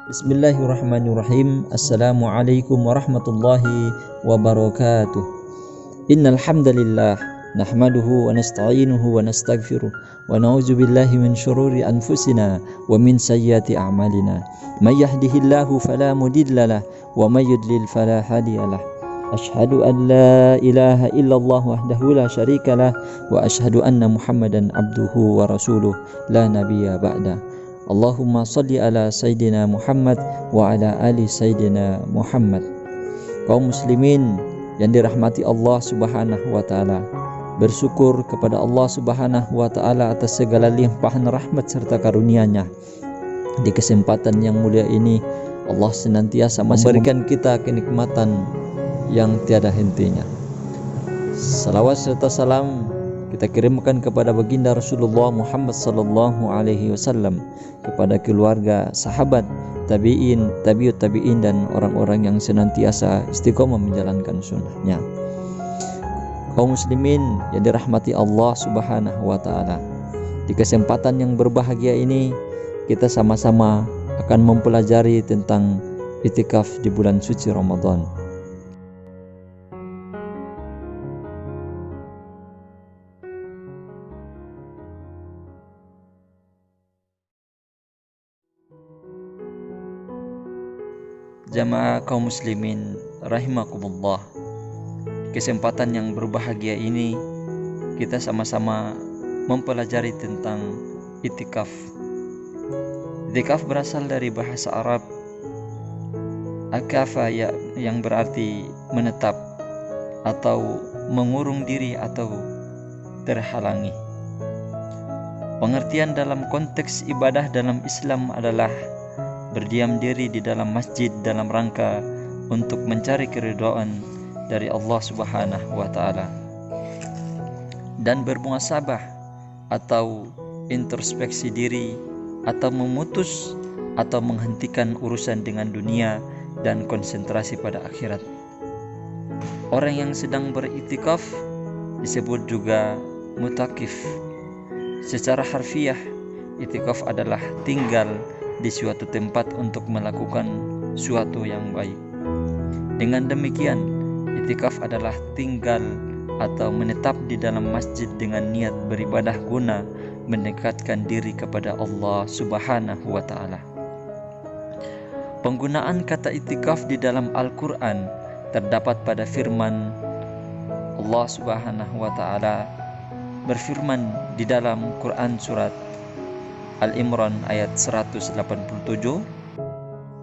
Bismillahirrahmanirrahim. Assalamualaikum warahmatullahi wabarakatuh. Innal hamdalillah nahmaduhu wa nasta'inuhu wa nastaghfiruh wa na'udzu billahi min syururi anfusina wa min sayyiati a'malina. May yahdihillahu fala mudhillalah wa may yudlil fala hadiyalah. Asyhadu an la ilaha illallah wahdahu la syarikalah wa asyhadu anna Muhammadan abduhu wa rasuluh la nabiyya ba'da. Allahumma salli ala Sayyidina Muhammad wa ala ali Sayyidina Muhammad. Kaum muslimin yang dirahmati Allah subhanahu wa ta'ala, bersyukur kepada Allah subhanahu wa ta'ala atas segala limpahan rahmat serta karunia-Nya. Di kesempatan yang mulia ini Allah senantiasa memberikan kita kenikmatan yang tiada hentinya. Salawat serta salam kita kirimkan kepada baginda Rasulullah Muhammad sallallahu alaihi wasallam, kepada keluarga, sahabat, tabi'in, tabi'ut tabi'in, dan orang-orang yang senantiasa istiqomah menjalankan sunnahnya. Kaum muslimin yang dirahmati Allah subhanahu wa ta'ala, di kesempatan yang berbahagia ini kita sama-sama akan mempelajari tentang itikaf di bulan suci Ramadan. Jamaah kaum muslimin rahimakumullah, kesempatan yang berbahagia ini kita sama-sama mempelajari tentang itikaf. Itikaf berasal dari bahasa Arab akafa, yang berarti menetap atau mengurung diri atau terhalangi. Pengertian dalam konteks ibadah dalam Islam adalah berdiam diri di dalam masjid dalam rangka untuk mencari keridhaan dari Allah subhanahu wa ta'ala, dan bermuhasabah atau introspeksi diri, atau memutus atau menghentikan urusan dengan dunia dan konsentrasi pada akhirat. Orang yang sedang beritikaf disebut juga mutakif. Secara harfiah, itikaf adalah tinggal di suatu tempat untuk melakukan suatu yang baik. Dengan demikian, itikaf adalah tinggal atau menetap di dalam masjid dengan niat beribadah guna mendekatkan diri kepada Allah subhanahu wa ta'ala. Penggunaan kata itikaf di dalam Al-Quran terdapat pada firman Allah subhanahu wa ta'ala, berfirman di dalam Quran surat Al-Imran ayat 187.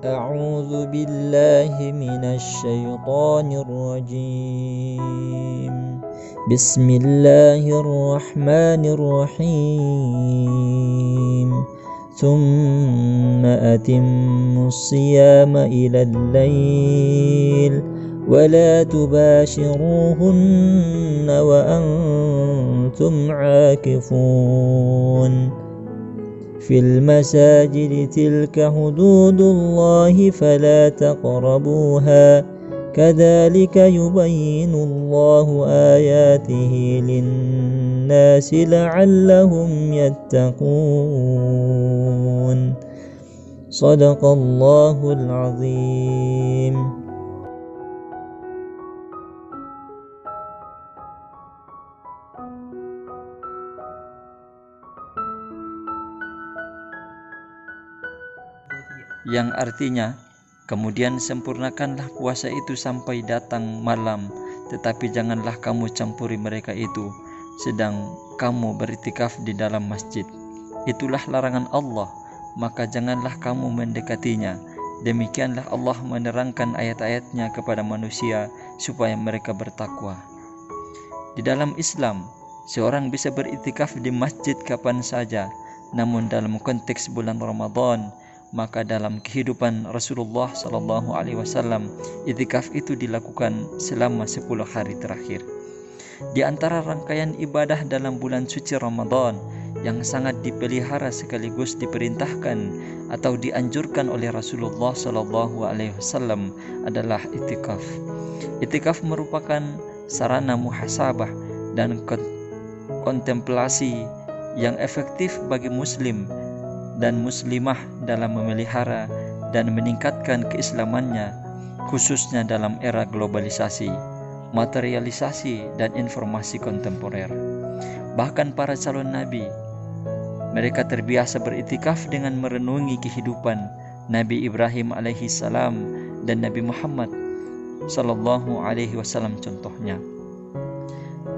A'udzu billahi minasy syaithanir rajim. Bismillahirrahmanirrahim. Tsumma atimmus siyama ilal lail wa la tubashiruhunna wa antum 'akifun في المساجد تلك حدود الله فلا تقربوها كذلك يبين الله آياته للناس لعلهم يتقون صدق الله العظيم. Yang artinya, kemudian sempurnakanlah puasa itu sampai datang malam, tetapi janganlah kamu campuri mereka itu sedang kamu beritikaf di dalam masjid. Itulah larangan Allah, maka janganlah kamu mendekatinya. Demikianlah Allah menerangkan ayat-ayatnya kepada manusia supaya mereka bertakwa. Di dalam Islam, seorang bisa beritikaf di masjid kapan saja, namun dalam konteks bulan Ramadan, maka dalam kehidupan Rasulullah sallallahu alaihi wasallam, itikaf itu dilakukan selama 10 hari terakhir. Di antara rangkaian ibadah dalam bulan suci Ramadan yang sangat dipelihara sekaligus diperintahkan atau dianjurkan oleh Rasulullah sallallahu alaihi wasallam adalah itikaf. Itikaf merupakan sarana muhasabah dan kontemplasi yang efektif bagi muslim dan muslimah dalam memelihara dan meningkatkan keislamannya, khususnya dalam era globalisasi, materialisasi, dan informasi kontemporer. Bahkan para calon nabi, mereka terbiasa beriktikaf dengan merenungi kehidupan Nabi Ibrahim alaihi salam dan Nabi Muhammad sallallahu alaihi wasallam contohnya.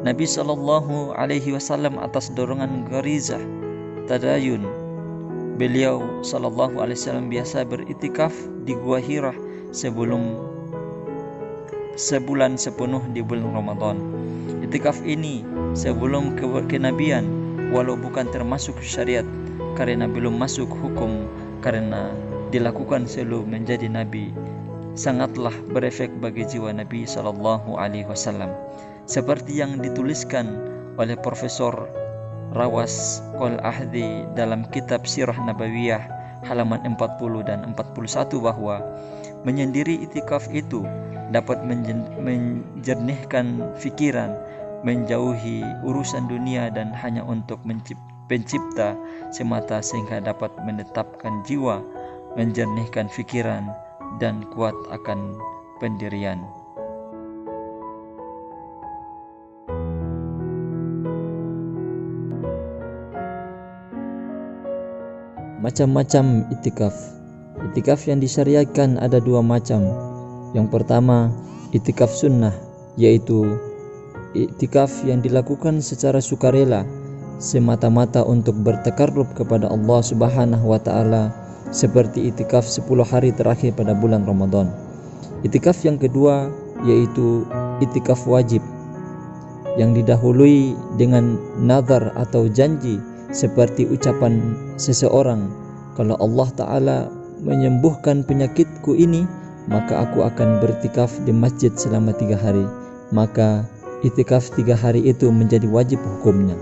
Nabi sallallahu alaihi wasallam atas dorongan gharizah tadayun, beliau sallallahu alaihi wasallam biasa beriktikaf di Gua Hira sebulan sepenuh di bulan Ramadan. Iktikaf ini sebelum kenabian, walau bukan termasuk syariat karena belum masuk hukum karena dilakukan sebelum menjadi nabi, sangatlah berefek bagi jiwa Nabi sallallahu alaihi wasallam. Seperti yang dituliskan oleh Profesor Rawas Qol-Ahdi dalam kitab Sirah Nabawiyah halaman 40 dan 41 bahwa menyendiri iktikaf itu dapat menjernihkan fikiran, menjauhi urusan dunia dan hanya untuk pencipta semata, sehingga dapat menetapkan jiwa, menjernihkan fikiran, dan kuat akan pendirian. Macam-macam iktikaf. Iktikaf yang disyariatkan ada dua macam. Yang pertama, iktikaf sunnah, yaitu iktikaf yang dilakukan secara sukarela, semata-mata untuk bertakarrub kepada Allah Subhanahu wa taala, seperti iktikaf 10 hari terakhir pada bulan Ramadan. Iktikaf yang kedua yaitu iktikaf wajib, yang didahului dengan nazar atau janji, seperti ucapan seseorang, kalau Allah Ta'ala menyembuhkan penyakitku ini, maka aku akan beriktikaf di masjid selama 3 hari. Maka iktikaf 3 hari itu menjadi wajib hukumnya.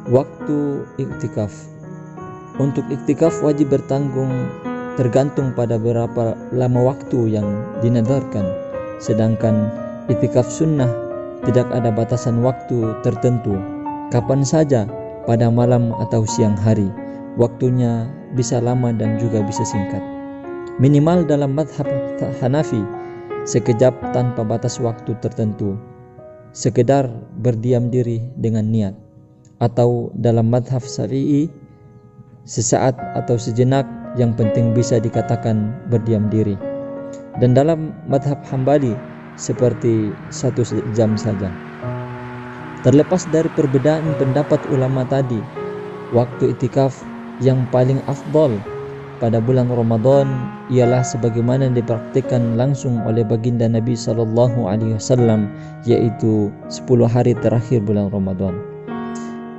Waktu iktikaf. Untuk iktikaf wajib tergantung pada berapa lama waktu yang dinadarkan. Sedangkan iktikaf sunnah tidak ada batasan waktu tertentu. Kapan saja, pada malam atau siang hari. Waktunya bisa lama dan juga bisa singkat. Minimal dalam madhab Hanafi, sekejap tanpa batas waktu tertentu, sekedar berdiam diri dengan niat. Atau dalam madhab Syafi'i, sesaat atau sejenak, yang penting bisa dikatakan berdiam diri. Dan dalam madhab Hambali, seperti 1 jam saja. Terlepas dari perbedaan pendapat ulama tadi, waktu iktikaf yang paling afdal pada bulan Ramadan ialah sebagaimana dipraktikkan langsung oleh baginda Nabi sallallahu alaihi wasallam, yaitu 10 hari terakhir bulan Ramadan.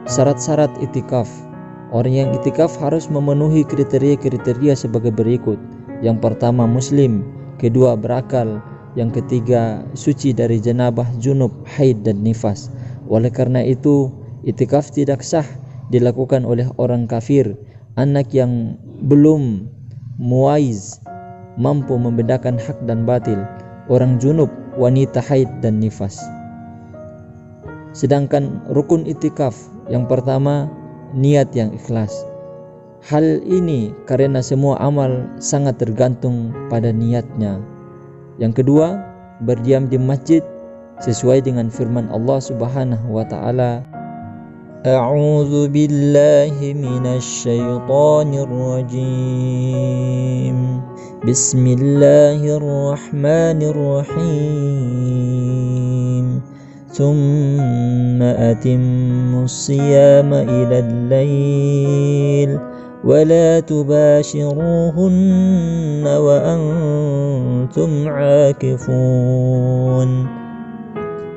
Syarat-syarat iktikaf. Orang yang iktikaf harus memenuhi kriteria-kriteria sebagai berikut. Yang pertama, muslim. Kedua, berakal. Yang ketiga, suci dari janabah, junub, haid, dan nifas. Oleh karena itu, iktikaf tidak sah dilakukan oleh orang kafir, anak yang belum muwaiz, mampu membedakan hak dan batil, orang junub, wanita haid, dan nifas. Sedangkan rukun iktikaf, yang pertama, niat yang ikhlas. Hal ini karena semua amal sangat tergantung pada niatnya. Yang kedua, berdiam di masjid sesuai dengan firman Allah Subhanahu wa taala, A'udzu billahi minasy syaithanir rajim. Bismillahirrahmanirrahim. Tsumma atimmus siyama ilal lail wa la tubashiruhunna wa antum 'akifun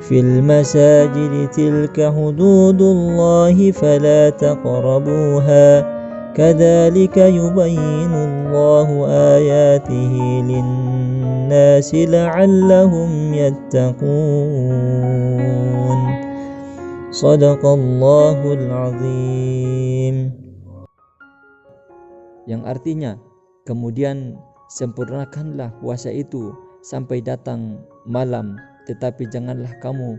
fil masajidi tilka hududullahi fala taqrabuha kadzalika yubayyinullahu ayatihi linnasi la'allahum yattaqun. Shadaqallahul azim. Yang artinya, kemudian sempurnakanlah puasa itu sampai datang malam, tetapi janganlah kamu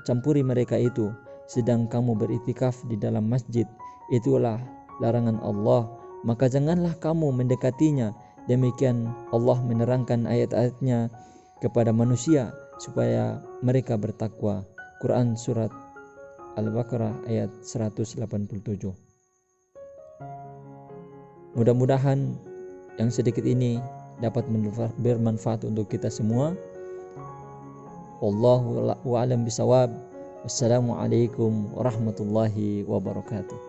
campuri mereka itu sedang kamu beriktikaf di dalam masjid. Itulah larangan Allah maka janganlah kamu mendekatinya. Demikian Allah menerangkan ayat-ayatnya kepada manusia supaya mereka bertakwa. Quran surat Al-Baqarah ayat 187. Mudah-mudahan yang sedikit ini dapat bermanfaat untuk kita semua. Wallahu a'lam bishawab. Wassalamualaikum warahmatullahi wabarakatuh.